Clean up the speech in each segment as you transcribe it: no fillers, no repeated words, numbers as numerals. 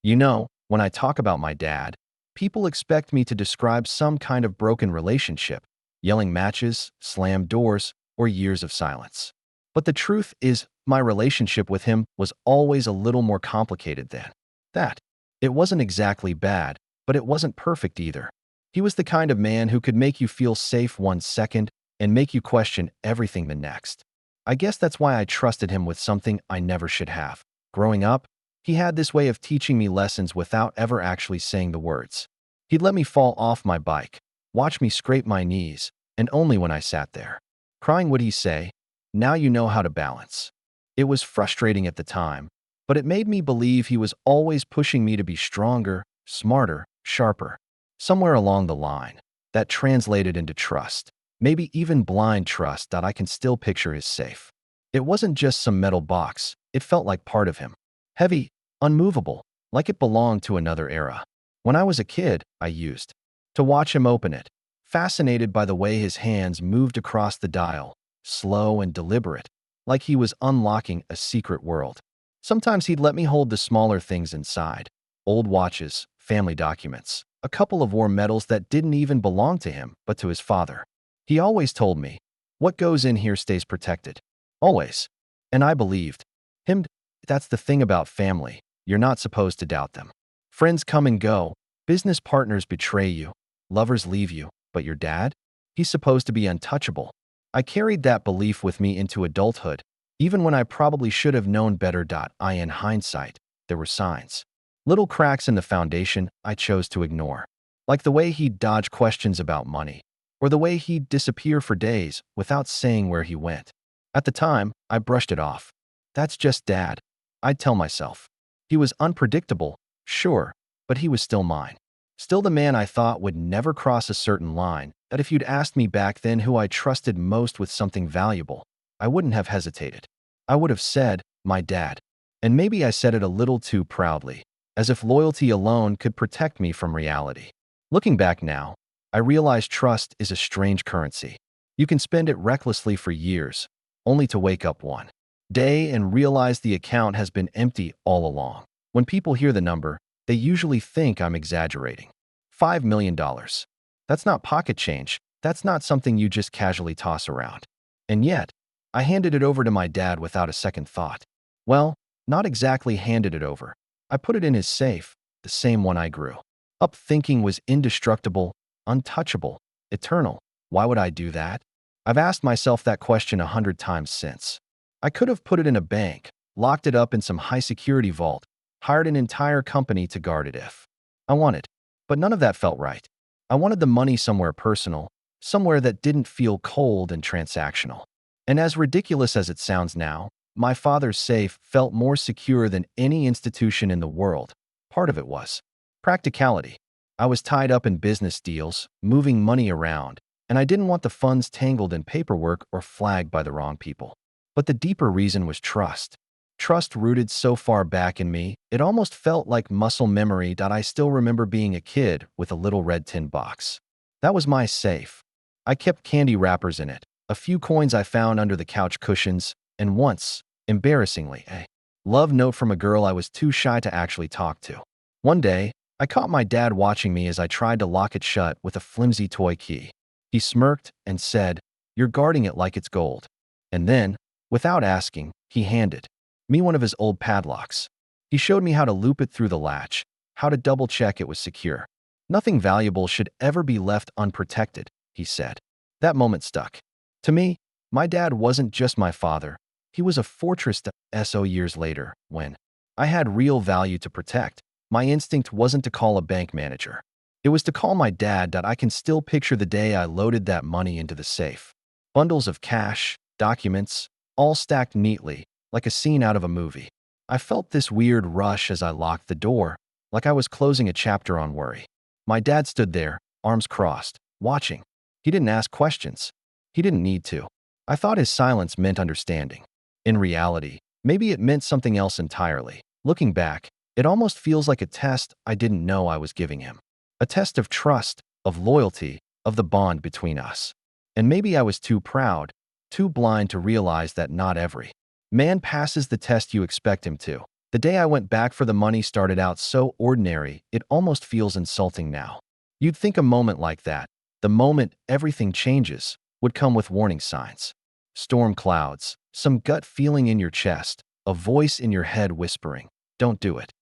When I talk about my dad, people expect me to describe some kind of broken relationship, yelling matches, slammed doors, or years of silence. But the truth is, my relationship with him was always a little more complicated than that. It wasn't exactly bad, but it wasn't perfect either. He was the kind of man who could make you feel safe one second and make you question everything the next. I guess that's why I trusted him with something I never should have. Growing up, he had this way of teaching me lessons without ever actually saying the words. He'd let me fall off my bike, watch me scrape my knees, and only when I sat there, crying, would he say, "Now you know how to balance." It was frustrating at the time, but it made me believe he was always pushing me to be stronger, smarter, sharper. Somewhere along the line, that translated into trust, maybe even blind trust that I can still picture is safe. It wasn't just some metal box, it felt like part of him. Heavy, unmovable, like it belonged to another era. When I was a kid, I used to watch him open it, fascinated by the way his hands moved across the dial, slow and deliberate, like he was unlocking a secret world. Sometimes he'd let me hold the smaller things inside, old watches, family documents, a couple of war medals that didn't even belong to him, but to his father. He always told me, "What goes in here stays protected." Always. And I believed him. That's the thing about family. You're not supposed to doubt them. Friends come and go. Business partners betray you. Lovers leave you. But your dad? He's supposed to be untouchable. I carried that belief with me into adulthood, even when I probably should have known better. In hindsight, there were signs. Little cracks in the foundation I chose to ignore. Like the way he'd dodge questions about money, or the way he'd disappear for days without saying where he went. At the time, I brushed it off. That's just dad, I'd tell myself. He was unpredictable, sure, but he was still mine. Still the man I thought would never cross a certain line, that if you'd asked me back then who I trusted most with something valuable, I wouldn't have hesitated. I would have said, my dad. And maybe I said it a little too proudly, as if loyalty alone could protect me from reality. Looking back now, I realize trust is a strange currency. You can spend it recklessly for years, only to wake up one day and realize the account has been empty all along. When people hear the number, they usually think I'm exaggerating. $5 million. That's not pocket change. That's not something you just casually toss around. And yet, I handed it over to my dad without a second thought. Well, not exactly handed it over. I put it in his safe, the same one I grew up thinking was indestructible, untouchable, eternal. Why would I do that? I've asked myself that question 100 times since. I could have put it in a bank, locked it up in some high-security vault, hired an entire company to guard it if I wanted. But none of that felt right. I wanted the money somewhere personal, somewhere that didn't feel cold and transactional. And as ridiculous as it sounds now, my father's safe felt more secure than any institution in the world. Part of it was practicality. I was tied up in business deals, moving money around, and I didn't want the funds tangled in paperwork or flagged by the wrong people. But the deeper reason was trust. Trust rooted so far back in me, it almost felt like muscle memory that I still remember being a kid with a little red tin box. That was my safe. I kept candy wrappers in it, a few coins I found under the couch cushions, and once, embarrassingly, a love note from a girl I was too shy to actually talk to. One day, I caught my dad watching me as I tried to lock it shut with a flimsy toy key. He smirked and said, "You're guarding it like it's gold." And then, without asking, he handed me one of his old padlocks. He showed me how to loop it through the latch, how to double-check it was secure. "Nothing valuable should ever be left unprotected," he said. That moment stuck. To me, my dad wasn't just my father. He was a fortress so years later, when I had real value to protect, my instinct wasn't to call a bank manager. It was to call my dad. That I can still picture the day I loaded that money into the safe. Bundles of cash, documents, all stacked neatly, like a scene out of a movie. I felt this weird rush as I locked the door, like I was closing a chapter on worry. My dad stood there, arms crossed, watching. He didn't ask questions. He didn't need to. I thought his silence meant understanding. In reality, maybe it meant something else entirely. Looking back, it almost feels like a test I didn't know I was giving him. A test of trust, of loyalty, of the bond between us. And maybe I was too proud, too blind to realize that not every man passes the test you expect him to. The day I went back for the money started out so ordinary, it almost feels insulting now. You'd think a moment like that, the moment everything changes, would come with warning signs. Storm clouds, some gut feeling in your chest, a voice in your head whispering, "Don't do it."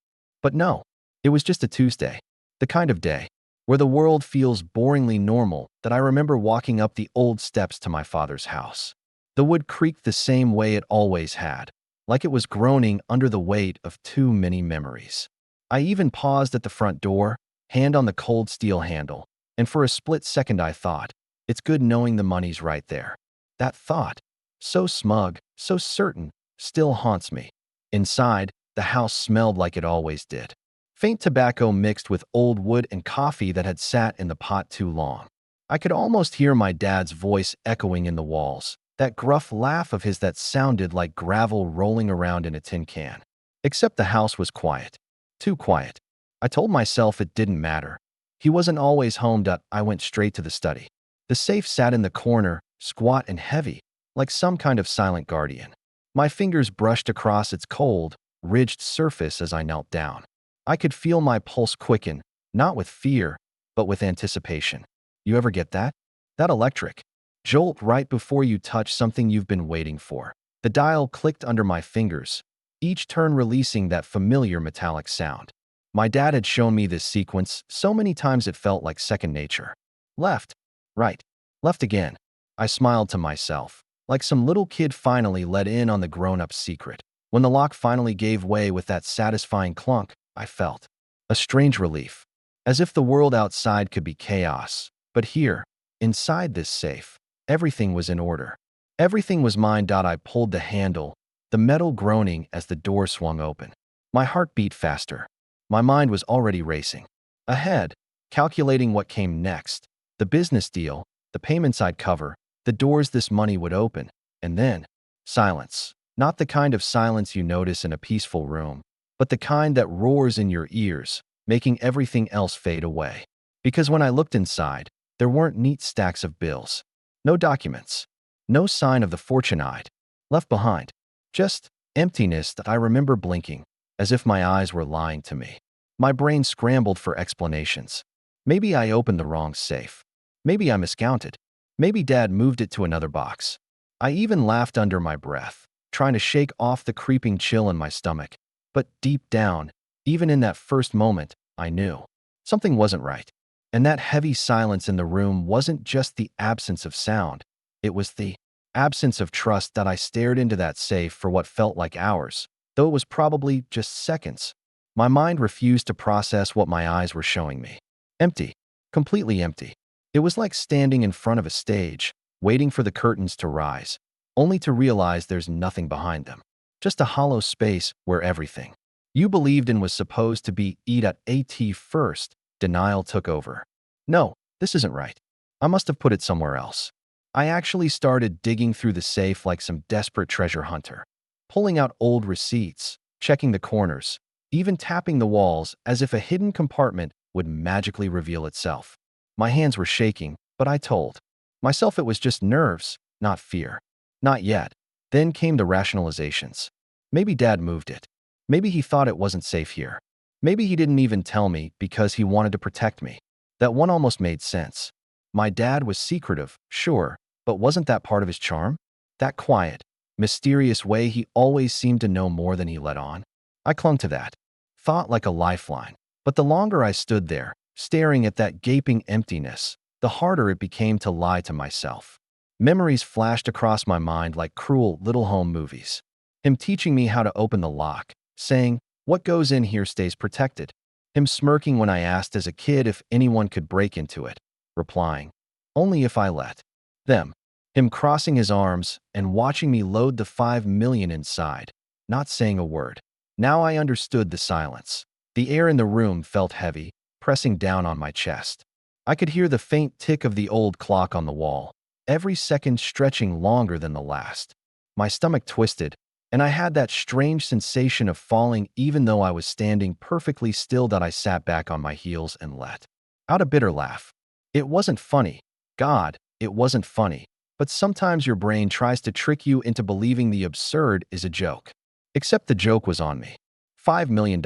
But no, it was just a Tuesday. The kind of day where the world feels boringly normal that I remember walking up the old steps to my father's house. The wood creaked the same way it always had, like it was groaning under the weight of too many memories. I even paused at the front door, hand on the cold steel handle, and for a split second I thought, it's good knowing the money's right there. That thought, so smug, so certain, still haunts me. Inside, the house smelled like it always did. Faint tobacco mixed with old wood and coffee that had sat in the pot too long. I could almost hear my dad's voice echoing in the walls, that gruff laugh of his that sounded like gravel rolling around in a tin can. Except the house was quiet. Too quiet. I told myself it didn't matter. He wasn't always home. I went straight to the study. The safe sat in the corner, squat and heavy, like some kind of silent guardian. My fingers brushed across its cold, ridged surface as I knelt down. I could feel my pulse quicken, not with fear, but with anticipation. You ever get that? That electric jolt right before you touch something you've been waiting for. The dial clicked under my fingers, each turn releasing that familiar metallic sound. My dad had shown me this sequence so many times it felt like second nature. Left, right, left again. I smiled to myself, like some little kid finally let in on the grown-up secret. When the lock finally gave way with that satisfying clunk, I felt a strange relief, as if the world outside could be chaos. But here, inside this safe, everything was in order. Everything was mine. I pulled the handle, the metal groaning as the door swung open. My heart beat faster. My mind was already racing. Ahead, calculating what came next, the business deal, the payments I'd cover, the doors this money would open, and then silence. Not the kind of silence you notice in a peaceful room, but the kind that roars in your ears, making everything else fade away. Because when I looked inside, there weren't neat stacks of bills. No documents. No sign of the fortune I'd left behind. Just emptiness that I remember blinking, as if my eyes were lying to me. My brain scrambled for explanations. Maybe I opened the wrong safe. Maybe I miscounted. Maybe Dad moved it to another box. I even laughed under my breath, trying to shake off the creeping chill in my stomach. But deep down, even in that first moment, I knew something wasn't right. And that heavy silence in the room wasn't just the absence of sound. It was the absence of trust. That I stared into that safe for what felt like hours, though it was probably just seconds. My mind refused to process what my eyes were showing me. Empty. Completely empty. It was like standing in front of a stage, waiting for the curtains to rise, only to realize there's nothing behind them. Just a hollow space where everything you believed in was supposed to be at first. Denial took over. No, this isn't right. I must have put it somewhere else. I actually started digging through the safe like some desperate treasure hunter, pulling out old receipts, checking the corners, even tapping the walls as if a hidden compartment would magically reveal itself. My hands were shaking, but I told myself it was just nerves, not fear. Not yet. Then came the rationalizations. Maybe Dad moved it. Maybe he thought it wasn't safe here. Maybe he didn't even tell me because he wanted to protect me. That one almost made sense. My dad was secretive, sure, but wasn't that part of his charm? That quiet, mysterious way he always seemed to know more than he let on? I clung to that thought like a lifeline. But the longer I stood there, staring at that gaping emptiness, the harder it became to lie to myself. Memories flashed across my mind like cruel little home movies. Him teaching me how to open the lock, saying, "What goes in here stays protected." Him smirking when I asked as a kid if anyone could break into it, replying, "Only if I let them." Him crossing his arms and watching me load the 5 million inside, not saying a word. Now I understood the silence. The air in the room felt heavy, pressing down on my chest. I could hear the faint tick of the old clock on the wall, every second stretching longer than the last. My stomach twisted, and I had that strange sensation of falling even though I was standing perfectly still. That I sat back on my heels and let out a bitter laugh. It wasn't funny. God, it wasn't funny. But sometimes your brain tries to trick you into believing the absurd is a joke. Except the joke was on me. $5 million.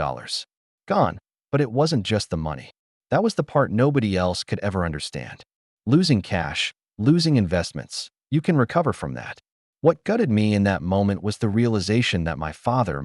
Gone. But it wasn't just the money. That was the part nobody else could ever understand. Losing cash, losing investments. You can recover from that. What gutted me in that moment was the realization that my father,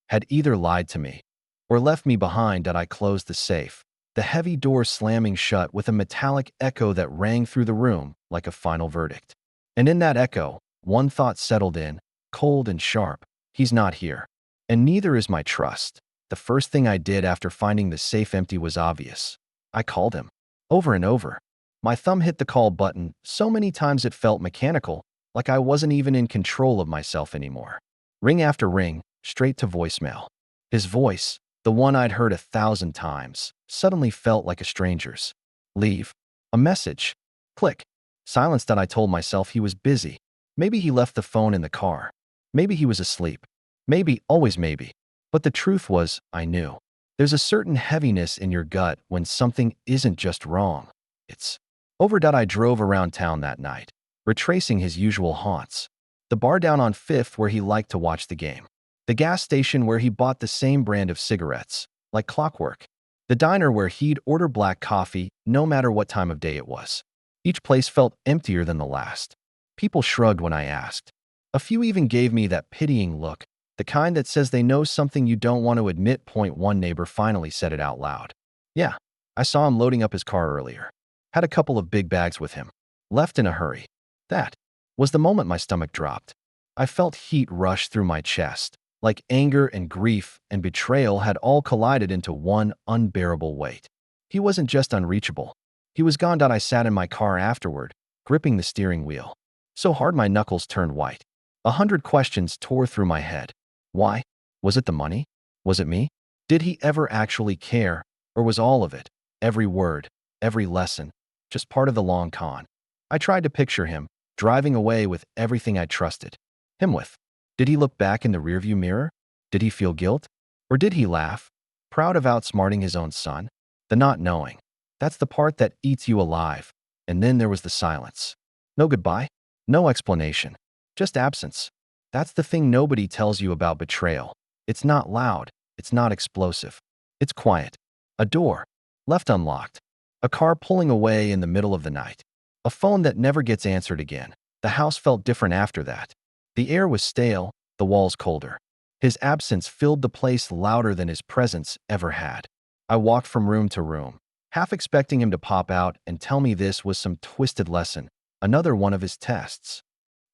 had either lied to me or left me behind. That I closed the safe, the heavy door slamming shut with a metallic echo that rang through the room like a final verdict. And in that echo, one thought settled in, cold and sharp. He's not here. And neither is my trust. The first thing I did after finding the safe empty was obvious. I called him. Over and over. My thumb hit the call button so many times it felt mechanical, like I wasn't even in control of myself anymore. Ring after ring, straight to voicemail. His voice, the one I'd heard 1,000 times, suddenly felt like a stranger's. Leave. A message. Click. Silence. That I told myself he was busy. Maybe he left the phone in the car. Maybe he was asleep. Maybe, always maybe. But the truth was, I knew. There's a certain heaviness in your gut when something isn't just wrong. It's over. I drove around town that night, retracing his usual haunts. The bar down on Fifth where he liked to watch the game. The gas station where he bought the same brand of cigarettes, like clockwork. The diner where he'd order black coffee no matter what time of day it was. Each place felt emptier than the last. People shrugged when I asked. A few even gave me that pitying look, the kind that says they know something you don't want to admit. One neighbor finally said it out loud. Yeah, I saw him loading up his car earlier. Had a couple of big bags with him. Left in a hurry. That was the moment my stomach dropped. I felt heat rush through my chest, like anger and grief and betrayal had all collided into one unbearable weight. He wasn't just unreachable. He was gone. I sat in my car afterward, gripping the steering wheel, so hard my knuckles turned white. 100 questions tore through my head. Why? Was it the money? Was it me? Did he ever actually care? Or was all of it, every word, every lesson, just part of the long con? I tried to picture him, driving away with everything I trusted him with. Did he look back in the rearview mirror? Did he feel guilt? Or did he laugh, proud of outsmarting his own son? The not knowing. That's the part that eats you alive. And then there was the silence. No goodbye, no explanation, just absence. That's the thing nobody tells you about betrayal. It's not loud, it's not explosive. It's quiet. A door left unlocked. A car pulling away in the middle of the night. A phone that never gets answered again. The house felt different after that. The air was stale, the walls colder. His absence filled the place louder than his presence ever had. I walked from room to room, half expecting him to pop out and tell me this was some twisted lesson, another one of his tests.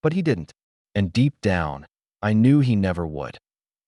But he didn't. And deep down, I knew he never would.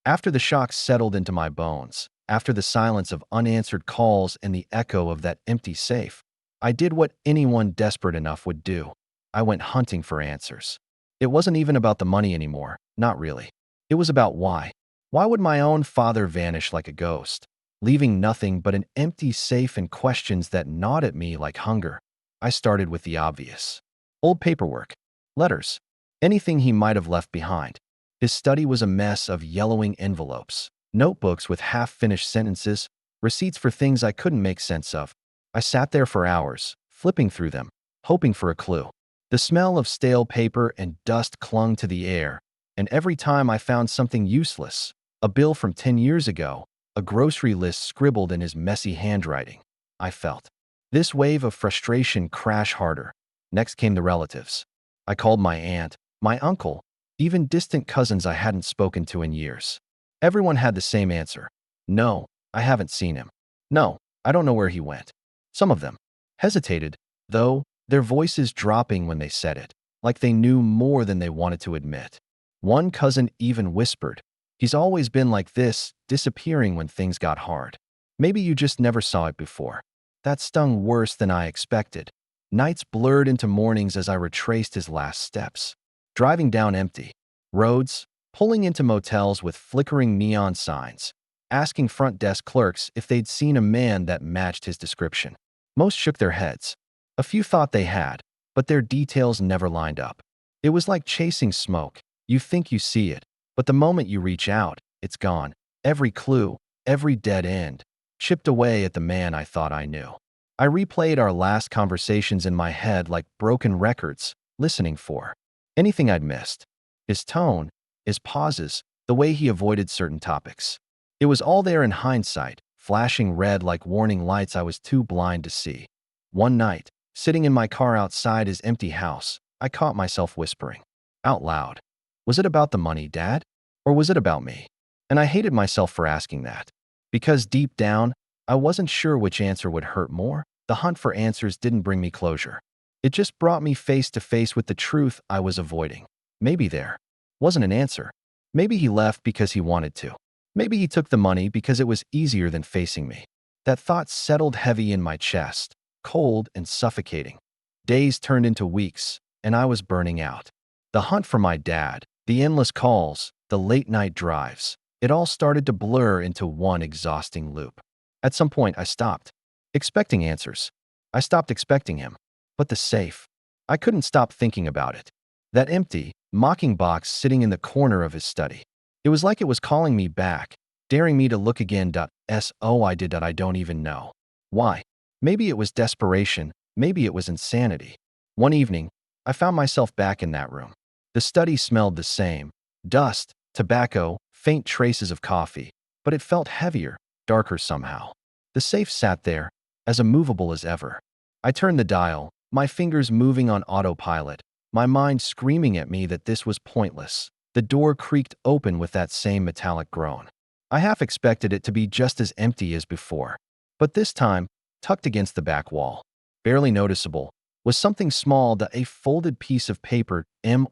After the shock settled into my bones, after the silence of unanswered calls and the echo of that empty safe, I did what anyone desperate enough would do. I went hunting for answers. It wasn't even about the money anymore, not really. It was about why. Why would my own father vanish like a ghost, leaving nothing but an empty safe and questions that gnawed at me like hunger? I started with the obvious. Old paperwork, letters, anything he might have left behind. His study was a mess of yellowing envelopes, notebooks with half-finished sentences, receipts for things I couldn't make sense of. I sat there for hours, flipping through them, hoping for a clue. The smell of stale paper and dust clung to the air, and every time I found something useless, a bill from 10 years ago, a grocery list scribbled in his messy handwriting, I felt this wave of frustration crash harder. Next came the relatives. I called my aunt, my uncle, even distant cousins I hadn't spoken to in years. Everyone had the same answer. No, I haven't seen him. No, I don't know where he went. Some of them hesitated, though, their voices dropping when they said it, like they knew more than they wanted to admit. One cousin even whispered, "He's always been like this, disappearing when things got hard. Maybe you just never saw it before." That stung worse than I expected. Nights blurred into mornings as I retraced his last steps. Driving down empty roads, pulling into motels with flickering neon signs, asking front desk clerks if they'd seen a man that matched his description. Most shook their heads. A few thought they had, but their details never lined up. It was like chasing smoke. You think you see it, but the moment you reach out, it's gone. Every clue, every dead end, chipped away at the man I thought I knew. I replayed our last conversations in my head like broken records, listening for anything I'd missed. His tone, his pauses, the way he avoided certain topics. It was all there in hindsight, flashing red like warning lights I was too blind to see. One night, sitting in my car outside his empty house, I caught myself whispering, out loud, "Was it about the money, Dad? Or was it about me?" And I hated myself for asking that. Because deep down, I wasn't sure which answer would hurt more. The hunt for answers didn't bring me closure. It just brought me face to face with the truth I was avoiding. Maybe there wasn't an answer. Maybe he left because he wanted to. Maybe he took the money because it was easier than facing me. That thought settled heavy in my chest, cold and suffocating. Days turned into weeks, and I was burning out. The hunt for my dad, the endless calls, the late-night drives, it all started to blur into one exhausting loop. At some point, I stopped expecting answers. I stopped expecting him. But the safe, I couldn't stop thinking about it. That empty, mocking box sitting in the corner of his study. It was like it was calling me back, daring me to look again. I did that I don't even know. Why? Maybe it was desperation, maybe it was insanity. One evening, I found myself back in that room. The study smelled the same. Dust, tobacco, faint traces of coffee. But it felt heavier, darker somehow. The safe sat there, as immovable as ever. I turned the dial, my fingers moving on autopilot, my mind screaming at me that this was pointless. The door creaked open with that same metallic groan. I half expected it to be just as empty as before. But this time, tucked against the back wall, barely noticeable, was something small, a folded piece of paper.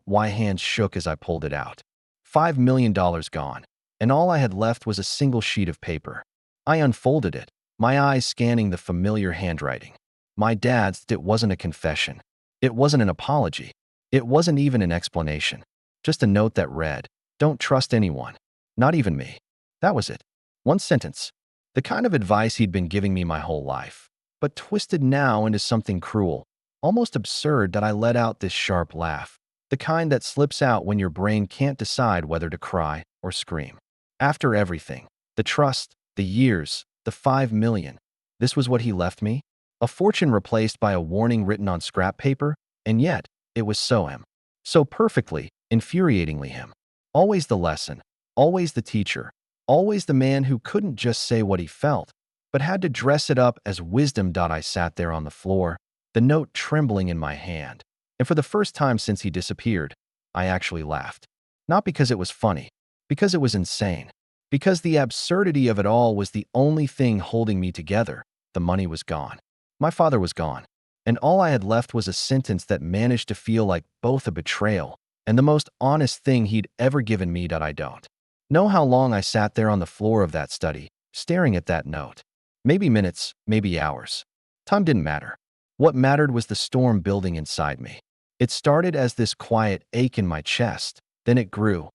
My hands shook as I pulled it out. $5 million gone, and all I had left was a single sheet of paper. I unfolded it, my eyes scanning the familiar handwriting. My dad's. It wasn't a confession. It wasn't an apology. It wasn't even an explanation. Just a note that read, "Don't trust anyone. Not even me." That was it. One sentence. The kind of advice he'd been giving me my whole life, but twisted now into something cruel, almost absurd. That I let out this sharp laugh. The kind that slips out when your brain can't decide whether to cry or scream. After everything, the trust, the years, the 5 million, this was what he left me? A fortune replaced by a warning written on scrap paper? And yet, it was so perfectly, infuriatingly him. Always the lesson, always the teacher, always the man who couldn't just say what he felt, but had to dress it up as wisdom. I sat there on the floor, the note trembling in my hand. And for the first time since he disappeared, I actually laughed. Not because it was funny, because it was insane. Because the absurdity of it all was the only thing holding me together. The money was gone. My father was gone. And all I had left was a sentence that managed to feel like both a betrayal and the most honest thing he'd ever given me. I don't know how long I sat there on the floor of that study, staring at that note. Maybe minutes, maybe hours. Time didn't matter. What mattered was the storm building inside me. It started as this quiet ache in my chest. Then it grew.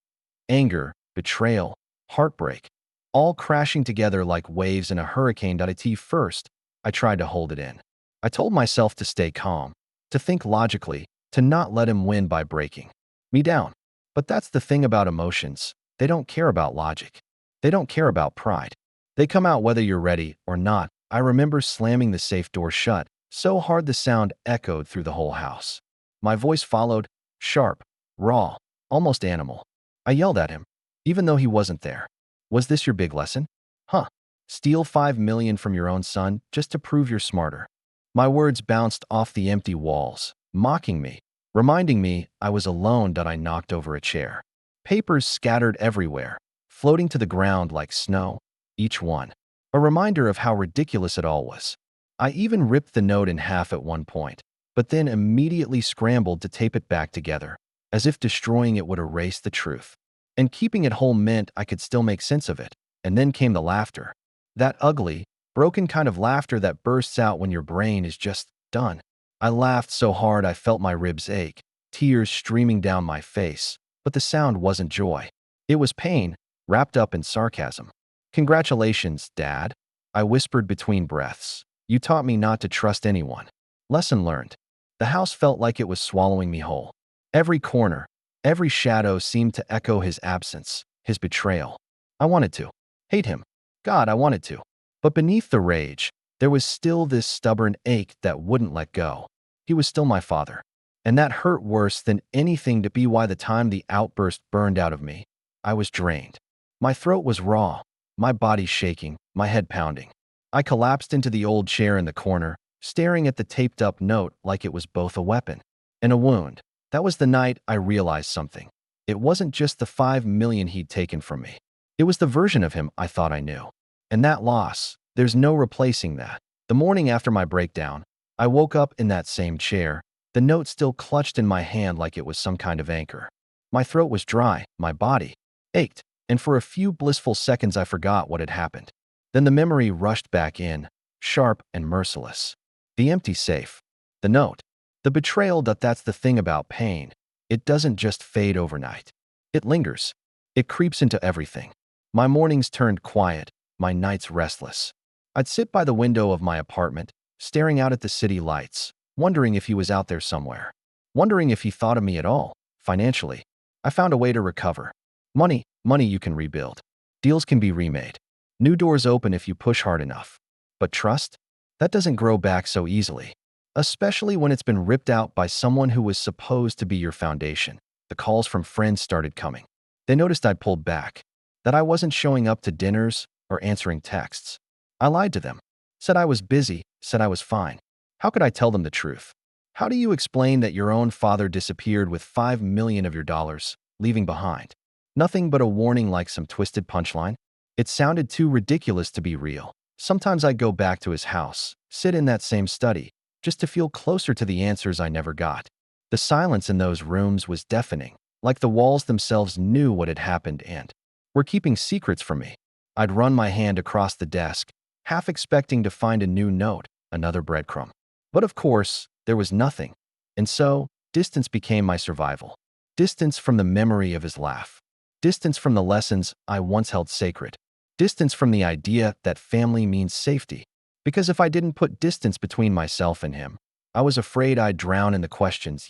Anger, betrayal, heartbreak, all crashing together like waves in a hurricane. At first, I tried to hold it in. I told myself to stay calm, to think logically, to not let him win by breaking me down. But that's the thing about emotions. They don't care about logic. They don't care about pride. They come out whether you're ready or not. I remember slamming the safe door shut, so hard the sound echoed through the whole house. My voice followed, sharp, raw, almost animal. I yelled at him, even though he wasn't there. "Was this your big lesson? Huh? Steal 5 million from your own son just to prove you're smarter?" My words bounced off the empty walls, mocking me, reminding me I was alone. I knocked over a chair. Papers scattered everywhere, floating to the ground like snow, each one a reminder of how ridiculous it all was. I even ripped the note in half at one point, but then immediately scrambled to tape it back together, as if destroying it would erase the truth. And keeping it whole meant I could still make sense of it. And then came the laughter. That ugly, broken kind of laughter that bursts out when your brain is just done. I laughed so hard I felt my ribs ache, tears streaming down my face. But the sound wasn't joy. It was pain, wrapped up in sarcasm. "Congratulations, Dad," I whispered between breaths. "You taught me not to trust anyone." Lesson learned. The house felt like it was swallowing me whole. Every corner, every shadow seemed to echo his absence, his betrayal. I wanted to hate him. God, I wanted to. But beneath the rage, there was still this stubborn ache that wouldn't let go. He was still my father. And that hurt worse than anything. To be why the time the outburst burned out of me, I was drained. My throat was raw, my body shaking, my head pounding. I collapsed into the old chair in the corner, staring at the taped-up note like it was both a weapon and a wound. That was the night I realized something. It wasn't just the 5 million he'd taken from me. It was the version of him I thought I knew. And that loss, there's no replacing that. The morning after my breakdown, I woke up in that same chair, the note still clutched in my hand like it was some kind of anchor. My throat was dry, my body ached, and for a few blissful seconds I forgot what had happened. Then the memory rushed back in, sharp and merciless. The empty safe. The note. The betrayal. That's the thing about pain. It doesn't just fade overnight. It lingers. It creeps into everything. My mornings turned quiet, my nights restless. I'd sit by the window of my apartment, staring out at the city lights, wondering if he was out there somewhere. Wondering if he thought of me at all. Financially, I found a way to recover. Money you can rebuild. Deals can be remade. New doors open if you push hard enough. But trust? That doesn't grow back so easily. Especially when it's been ripped out by someone who was supposed to be your foundation. The calls from friends started coming. They noticed I'd pulled back, that I wasn't showing up to dinners or answering texts. I lied to them, said I was busy, said I was fine. How could I tell them the truth? How do you explain that your own father disappeared with 5 million of your dollars, leaving behind nothing but a warning like some twisted punchline? It sounded too ridiculous to be real. Sometimes I'd go back to his house, sit in that same study, just to feel closer to the answers I never got. The silence in those rooms was deafening, like the walls themselves knew what had happened and were keeping secrets from me. I'd run my hand across the desk, half expecting to find a new note, another breadcrumb. But of course, there was nothing. And so, distance became my survival. Distance from the memory of his laugh. Distance from the lessons I once held sacred. Distance from the idea that family means safety. Because if I didn't put distance between myself and him, I was afraid I'd drown in the questions,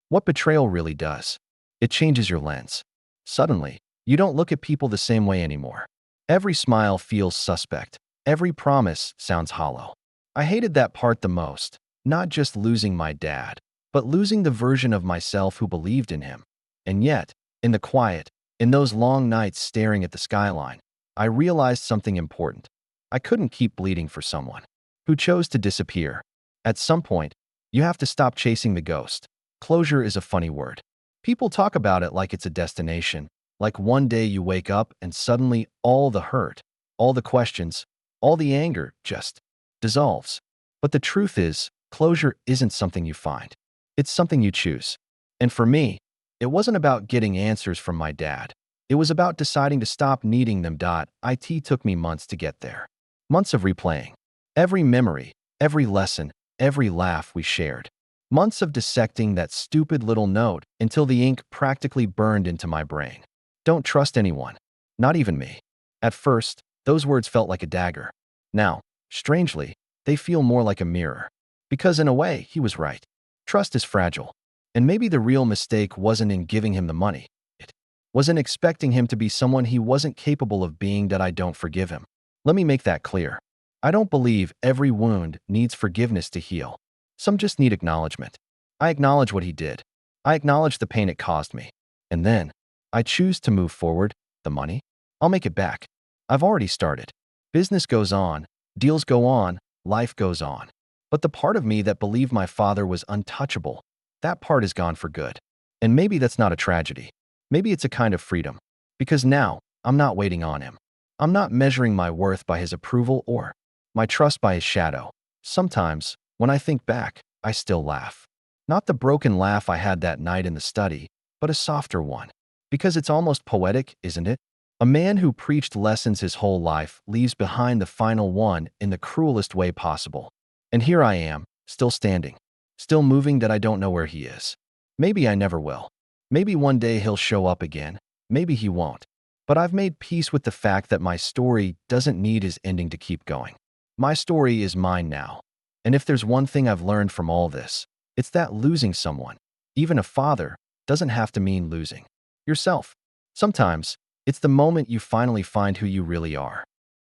what betrayal really does. It changes your lens. Suddenly, you don't look at people the same way anymore. Every smile feels suspect. Every promise sounds hollow. I hated that part the most, not just losing my dad, but losing the version of myself who believed in him. And yet, in the quiet, in those long nights staring at the skyline, I realized something important. I couldn't keep bleeding for someone who chose to disappear. At some point, you have to stop chasing the ghost. Closure is a funny word. People talk about it like it's a destination, like one day you wake up and suddenly all the hurt, all the questions, all the anger just dissolves. But the truth is, closure isn't something you find. It's something you choose. And for me, it wasn't about getting answers from my dad. It was about deciding to stop needing them. It took me months to get there. Months of replaying. Every memory, every lesson, every laugh we shared. Months of dissecting that stupid little note until the ink practically burned into my brain. Don't trust anyone. Not even me. At first, those words felt like a dagger. Now, strangely, they feel more like a mirror. Because in a way, he was right. Trust is fragile. And maybe the real mistake wasn't in giving him the money. It was in expecting him to be someone he wasn't capable of being. That I don't forgive him. Let me make that clear. I don't believe every wound needs forgiveness to heal. Some just need acknowledgement. I acknowledge what he did. I acknowledge the pain it caused me. And then, I choose to move forward. The money? I'll make it back. I've already started. Business goes on, deals go on, life goes on. But the part of me that believed my father was untouchable, that part is gone for good. And maybe that's not a tragedy. Maybe it's a kind of freedom. Because now, I'm not waiting on him. I'm not measuring my worth by his approval or my trust by his shadow. Sometimes, when I think back, I still laugh. Not the broken laugh I had that night in the study, but a softer one. Because it's almost poetic, isn't it? A man who preached lessons his whole life leaves behind the final one in the cruelest way possible. And here I am, still standing, still moving. That I don't know where he is. Maybe I never will. Maybe one day he'll show up again. Maybe he won't. But I've made peace with the fact that my story doesn't need his ending to keep going. My story is mine now. And if there's one thing I've learned from all this, it's that losing someone, even a father, doesn't have to mean losing yourself. Sometimes, it's the moment you finally find who you really are.